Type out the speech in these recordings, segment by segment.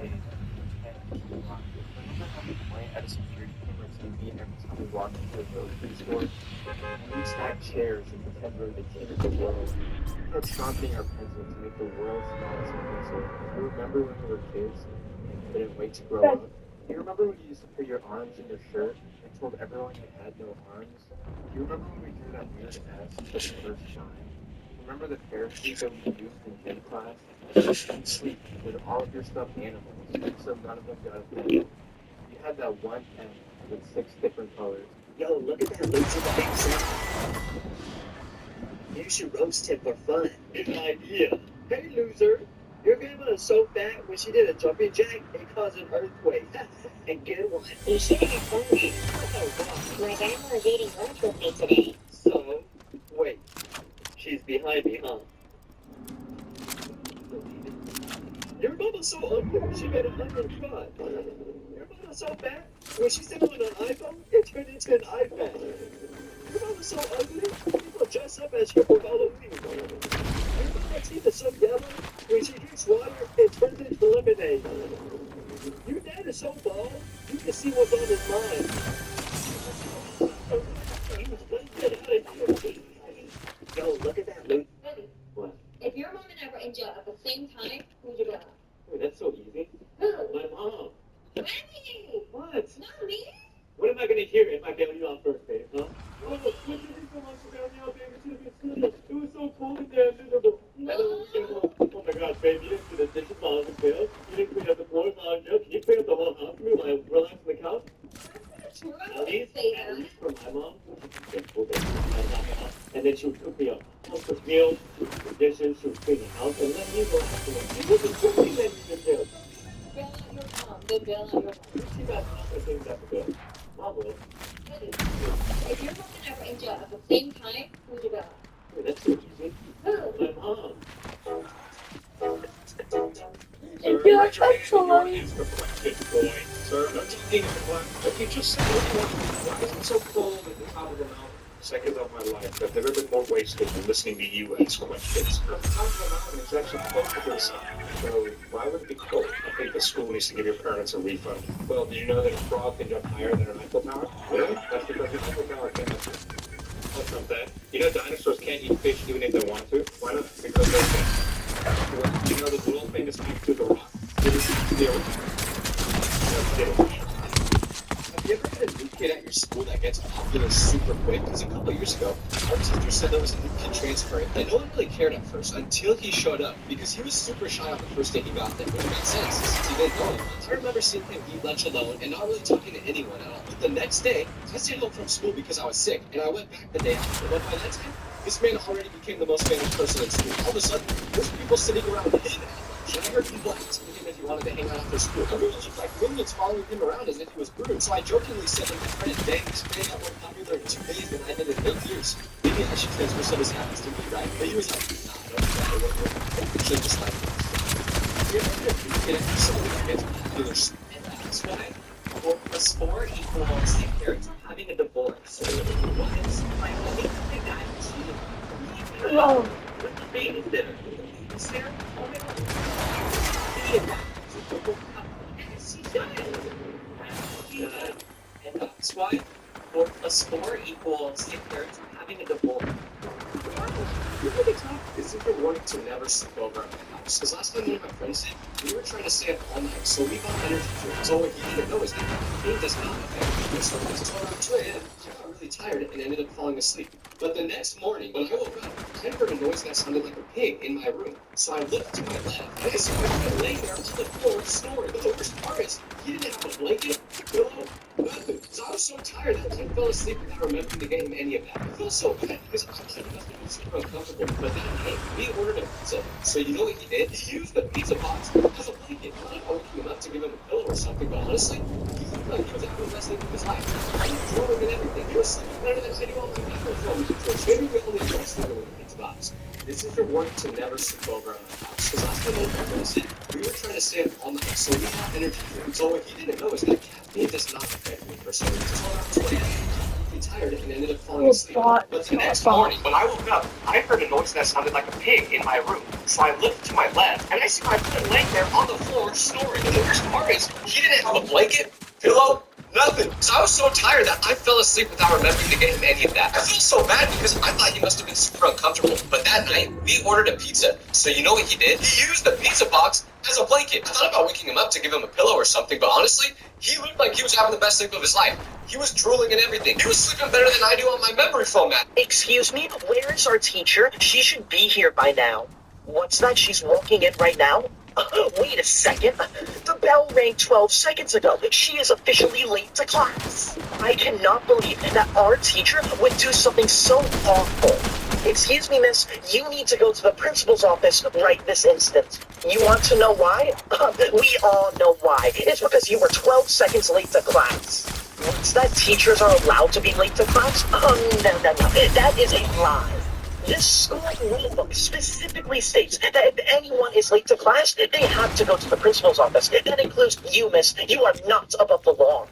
playing pretend to walk. Remember how we point at a security camera TV every time we walk into a grocery store? And we'd stack chairs and pretend we were the king of the world. We kept sharpening our pencil to make the world's smallest pencil. Do you remember when we were kids and couldn't wait to grow up? Do you remember when you used to put your arms in your shirt and told everyone you had no arms? Do you remember when we drew that weird S for the first time? Remember the parachute that we used in gym class? You'd sleep with all of your stuffed animals, so none of them got offended. You had that one pen with six different colors. Yo, look at that loser by himself. You should roast him for fun. Good idea. Hey, loser. Your grandma is so fat when she did a jumping jack, it caused an earthquake. And good one. You shouldn't have told me. Oh, wow. My grandma was eating lunch with me today. So, wait. She's behind me, huh? Your mama's so ugly, she made an onion spot. Your mama's so fat, when she said on an iPhone, it turned into an iPad. Your mama's so ugly, people dress up as her for Halloween. Your mama's teeth is so yellow, when she drinks water, it turns into lemonade. Your dad is so bald, you can see what's on his mind. Yo, look at that, Luke. What? If your mom and I were in jail at the same time, who'd you go? Wait, that's so easy. Who? My mom. Remy! What? Not me? What am I gonna hear if I bail you out first, babe, huh? Oh, what you think so much to bail me out, baby? It was so cold in there, miserable. Oh my gosh, babe, you didn't do the dishes while I was in jail. You didn't clean up the floors while I was in jail. Can you clean up the whole house for me while I relax on the couch? That's not true. I At wouldn't least, say at that. least for my mom, and then she would cook me a home-cooked meal, she would do dishes, she would clean the house, and let me relax on the couch. It wasn't cooking that you did. Bail out your mom. Then bail out your mom. She got half the things that to do. Mom will. If your mom and I were in jail at the same time, who'd you go? Wait, that's so easy. Who? My mom. Your excellent. Sir, don't you think let me just say, why is it so cold at the top of the mountain? Seconds of my life. I've never been more wasted than listening to you ask questions. The top of the mountain is actually closer to the sun. So why would it be cold? I think the school needs to give your parents a refund. Well, do you know that a frog can jump higher than an Eiffel Tower? Really? That's because the Eiffel Tower came up. That's not bad. You know dinosaurs can't eat fish even if they want to. Why not? Because they're fish. Well, you know the world famous fact to the rock? It is the Have you ever had a new kid at your school that gets popular super quick? Because a couple years ago, our teacher said there was a new kid transferring, and no one really cared at first until he showed up, because he was super shy on the first day he got there. Which makes sense, since he didn't know anyone. I remember seeing him eat lunch alone and not really talking to anyone at all. But the next day, I stayed home from school because I was sick, and I went back the day after. But by that time, this man already became the most famous person in school. All of a sudden, there's people sitting around him at lunch, and I heard people asking him if he wanted to hang out after school. Everyone looked like millions following him around as if he was rude. So I jokingly said that my friend Dan this man got more popular in 2 days than I did in 8 years. Maybe I should transfer some of his habits to me, right? But he was like, nah, I don't care. I should just like this. You ever heard of a kid at someone that gets popular? And that's why 4 plus 4 equals the parents having a divorce. What is my only thing that I cheated? No. With the babysitter. Sarah, oh my god. And that's why 4 plus 4 equals the parents having a divorce. You know the top is if you're wanting to never sleep over at my house. Because last time me and my friends did, we were trying to stay up all night, so we bought energy drinks. So what you didn't know is that caffeine does not affect me. So it was around 2 a.m. I got really tired and ended up falling asleep. But the next morning, when I woke up, I heard a noise that sounded like a pig in my room. So I looked to my left, and I saw a guy laying there on the floor snoring. But the worst part is, he didn't have a blanket, pillow, nothing. So I was so tired that I fell asleep without remembering to get him any of that. I felt so bad because I must have been super uncomfortable. But then he ordered a pizza. So you know what he did? He used the pizza box as a blanket. I woke him up to give him a pillow or something, but honestly, he looked like he was having the best sleep of his life. I drove him and everything. He was sleeping better than anyone on my microphone. So maybe we only just sleeping with a pizza box. This is your warning to never sleep over at my house. Because last time I was we were trying to stay up all night, so we had energy drinks. So what he didn't know is that caffeine does not affect me for some reason. So around 2 a.m., really tired and ended up falling asleep. But the next morning, when I woke up, I heard a noise that sounded like a pig in my room. So I looked to my left, and I see my friend laying there on the floor snoring. And the worst part is, he didn't have a blanket, pillow, nothing. So I was so tired that I fell asleep without remembering to get him any of that. I feel so bad because I thought he must have been super uncomfortable. But that night, we ordered a pizza. So you know what he did? He used the pizza box as a blanket. I thought about waking him up to give him a pillow or something, but honestly, he looked like he was having the best sleep of his life. He was drooling and everything. He was sleeping better than I do on my memory foam mat. Excuse me, where is our teacher? She should be here by now. What's that? She's walking in right now? Wait a second. The bell rang 12 seconds ago. She is officially late to class. I cannot believe that our teacher would do something so awful. Excuse me, miss. You need to go to the principal's office right this instant. You want to know why? We all know why. It's because you were 12 seconds late to class. What's that? Teachers are allowed to be late to class? No. That is a lie. This school rulebook specifically states that if anyone is late to class, they have to go to the principal's office. That includes you, miss. You are not above the law.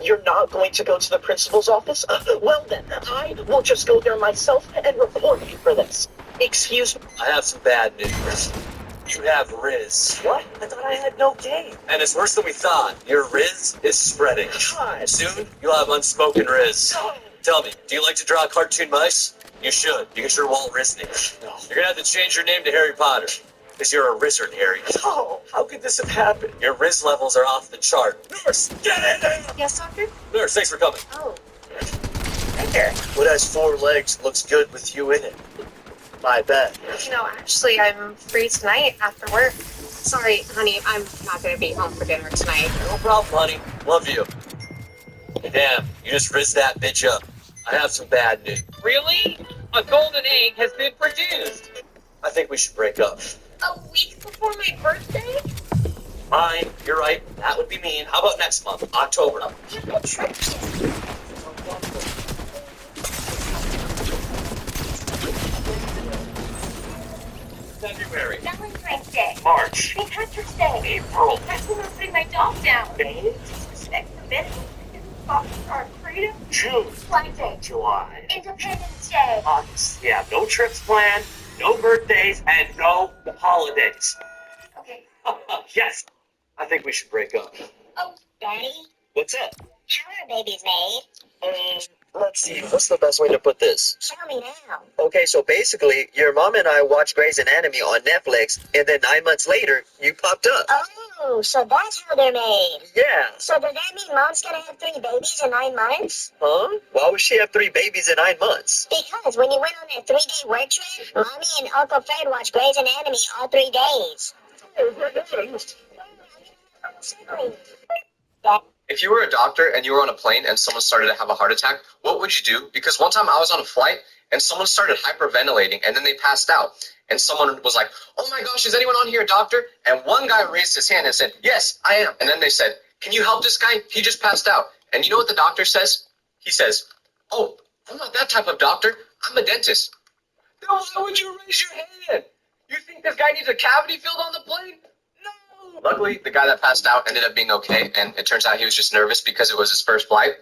You're not going to go to the principal's office? Well then, I will just go there myself and report you for this. Excuse me. I have some bad news. You have Riz. What? I thought I had no game. And it's worse than we thought. Your Riz is spreading. God. Soon, you'll have unspoken Riz. No. Tell me, do you like to draw cartoon mice? You should, because you're Walt Disney. No. You're gonna have to change your name to Harry Potter. Because you're a Rizzard, Harry. No. How could this have happened? Your Riz levels are off the chart. Nurse, get in there! Yes, doctor? Nurse, thanks for coming. Oh. Right there. What has 4 legs looks good with you in it? My bet. You know, actually, I'm free tonight after work. Sorry, honey, I'm not gonna be home for dinner tonight. No problem, honey. Love you. Damn, you just rizzed that bitch up. I have some bad news. Really? A golden egg has been produced. I think we should break up. A week before my birthday? Fine, you're right. That would be mean. How about next month, October? February. Valentine's Day. March. St. Patrick's Day. April. That's when I'm putting my dog down. May. Disrespect the minute. Our freedom. June. Flag Day. July. Independence Day. August. Yeah, no trips planned, no birthdays, and no holidays. Okay. Yes. I think we should break up. Oh, Daddy, What's up? how are babies made? Let's see, what's the best way to put this? Tell me now. Okay, so basically, your mom and I watched Grey's Anatomy on Netflix, and then 9 months later, you popped up. Oh, so that's how they're made. Yeah. So does that mean Mom's gonna have 3 babies in 9 months? Huh? Why would she have 3 babies in 9 months? Because when you went on that 3-day work trip, Mommy and Uncle Fred watched Grey's Anatomy all 3 days. If you were a doctor and you were on a plane and someone started to have a heart attack, what would you do? Because one time I was on a flight and someone started hyperventilating and then they passed out. And someone was like, "Oh my gosh, is anyone on here, doctor?" And one guy raised his hand and said, "Yes, I am." And then they said, "Can you help this guy? He just passed out." And you know what the doctor says? He says, "Oh, I'm not that type of doctor. I'm a dentist." Then why would you raise your hand? You think this guy needs a cavity filled on the plane? No. Luckily, the guy that passed out ended up being okay, and it turns out he was just nervous because it was his first flight.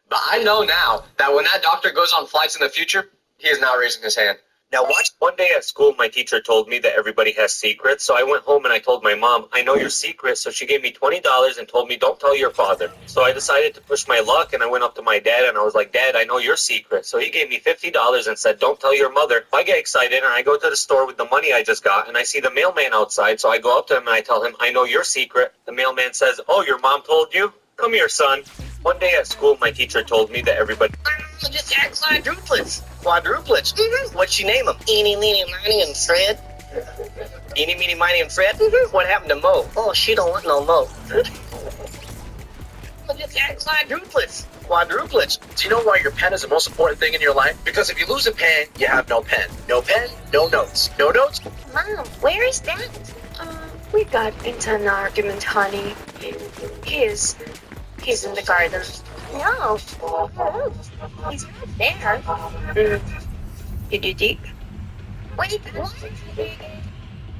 But I know now that when that doctor goes on flights in the future, he is not raising his hand. Now watch, one day at school, my teacher told me that everybody has secrets, so I went home and I told my mom, I know your secret, so she gave me $20 and told me, don't tell your father. So I decided to push my luck, and I went up to my dad and I was like, Dad, I know your secret. So he gave me $50 and said, don't tell your mother. I get excited and I go to the store with the money I just got, and I see the mailman outside, so I go up to him and I tell him, I know your secret. The mailman says, oh, your mom told you? Come here, son. One day at school, my teacher told me that everybody... Just add quadruplets. Quadruplets. What'd she name them? Eeny, meeny, miny, and Fred. Eeny, meeny, miny, and Fred? What happened to Mo? Oh, she don't want no Mo. Just add quadruplets. Quadruplets. Do you know why your pen is the most important thing in your life? Because if you lose a pen, you have no pen. No pen, no notes. No notes? Mom, where is that? We got into an argument, honey. He's in the garden. No. He's not there. Did you dig? Wait, what?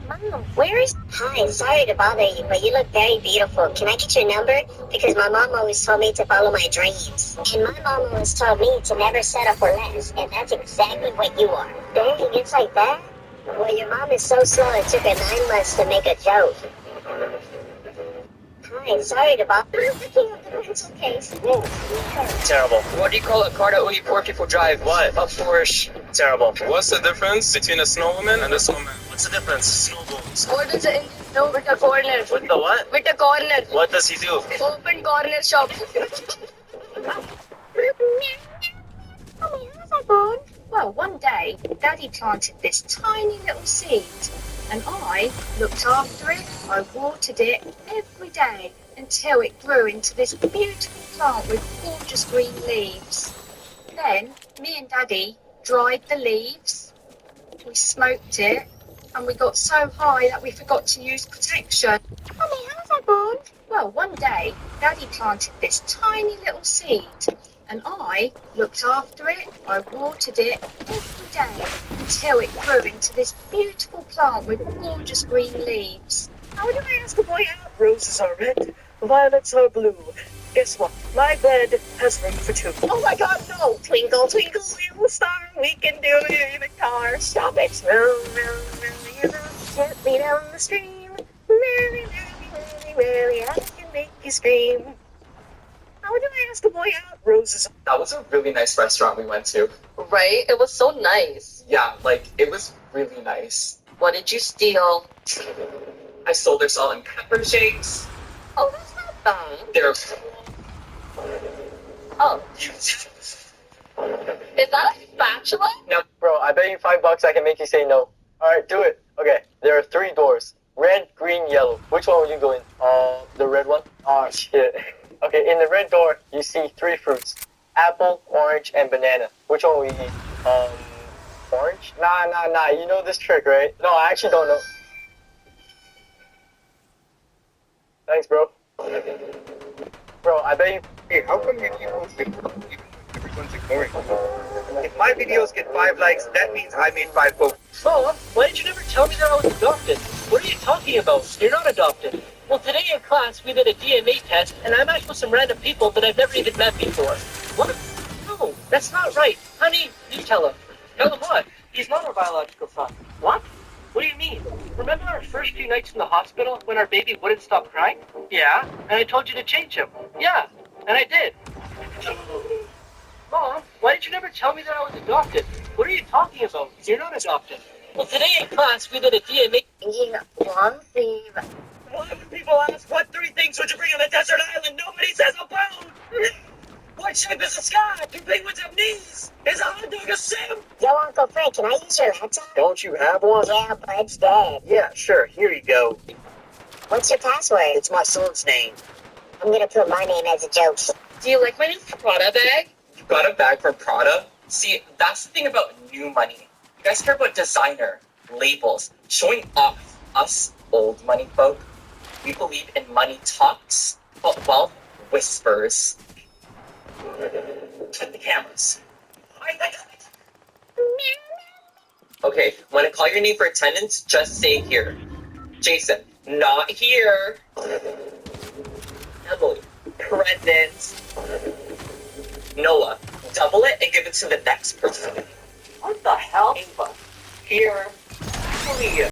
Mom, where is... Hi, sorry to bother you, but you look very beautiful. Can I get your number? Because my mom always told me to follow my dreams. And my mom always told me to never settle for less. And that's exactly what you are. Dang, it's like that? Well, your mom is so slow it took her 9 months to make a joke. Hi, sorry to bother you. Picking up the pencil case. Whoa. Terrible. What do you call a car that only poor people drive? What? A Porsche. Terrible. What's the difference between a snowwoman and a snowman? What's the difference? Snowballs. What does the engine do with the corner? With the what? With the corner. What does he do? Open corner shop. Well, one day, Daddy planted this tiny little seed, and I looked after it. I watered it every day until it grew into this beautiful plant with gorgeous green leaves. Then, me and Daddy dried the leaves, we smoked it, and we got so high that we forgot to use protection. Mummy, how's that born? Well, one day, Daddy planted this tiny little seed, and I looked after it. I watered it every day until it grew into this beautiful plant with gorgeous green leaves. How do I ask a boy out? Roses are red, violets are blue. Guess what? My bed has room for two. Oh my god, no! Twinkle, twinkle, little star, we can do it in a car. Stop it! Row, row, row your boat gently down the stream. Merrily, merrily, merrily, merrily, I can make you scream. How do I ask a boy out? Roses. That was a really nice restaurant we went to. Right? It was so nice. Yeah, like, it was really nice. What did you steal? I stole their salt and pepper shakes. Oh, that's not bad. They're... Oh, You... is that a spatula? No, Bro, I bet you $5 I can make you say no. Alright, do it. Okay, there are 3 doors. Red, green, yellow. Which one would you go in? The red one? Oh, shit. Okay, in the red door, you see 3 fruits. Apple, orange, and banana. Which one will you eat? Orange? Nah. You know this trick, right? No, I actually don't know. Thanks, bro. Bro, I bet you... Hey, how come you keep posting everyone's ignoring me? If my videos get 5 likes, that means I made 5 posts. Mom, why did you never tell me that I was adopted? What are you talking about? You're not adopted. Well, today in class, we did a DNA test, and I matched with some random people that I've never even met before. What? No, that's not right. Honey, you tell him. Tell him what? He's not our biological son. What? What do you mean? Remember our first few nights in the hospital when our baby wouldn't stop crying? Yeah, and I told you to change him. Yeah, and I did. Mom, why did you never tell me that I was adopted? What are you talking about? You're not adopted. Well, today in class, we did a DNA... One fever. When people ask, what 3 things would you bring on a desert island? Nobody says a bone! What shape is the sky? Do penguins have knees? Is a hot dog a sim? Yo, Uncle Frank, can I use your laptop? Don't you have one? Yeah, but it's dead. Yeah, sure. Here you go. What's your password? It's my son's name. I'm gonna put my name as a joke. Do you like my new Prada bag? You got a bag from Prada? See, that's the thing about new money. You guys care about designer, labels, showing off. Us old money folk, we believe in money talks, but wealth whispers. Cut the cameras. Okay, when I call your name for attendance, just say here. Jason, not here. Emily, present. Noah, double it and give it to the next person. What the hell? Ava, here. Julia.